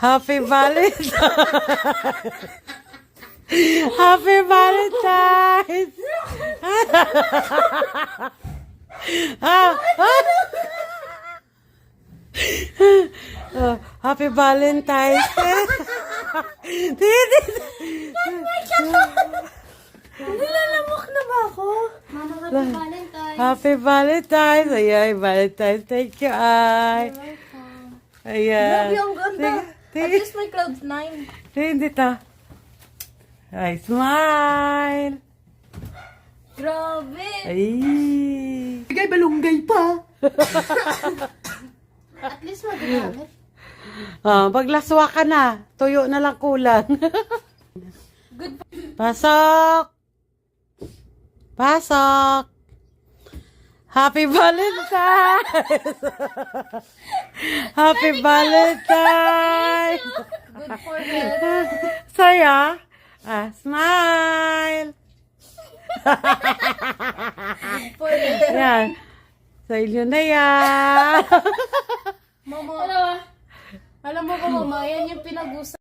Happy Valentine's! Happy Valentine's! Ah, ah. Oh, Happy Valentine's! Nilalamok na ba ako? Mama, happy Valentine's. Happy Valentine's! Ayan, Valentine's. Thank you, ay. Ayan. Grabe, ang ganda. At least may clouds 9. Hindi ta. Ay, smile! Grabe. Ay. Bigay balunggay pa. At least magagamit. Paglaswa ka na. Tuyo na lang kulang. Good. Pasok! Pasok! Happy Valentine's! Happy Valentine's! Good for health. Saya? Smile! Good for health. Yan. Sa inyo na yan. Mama, alam mo ba, mama, yan yung pinag-usap.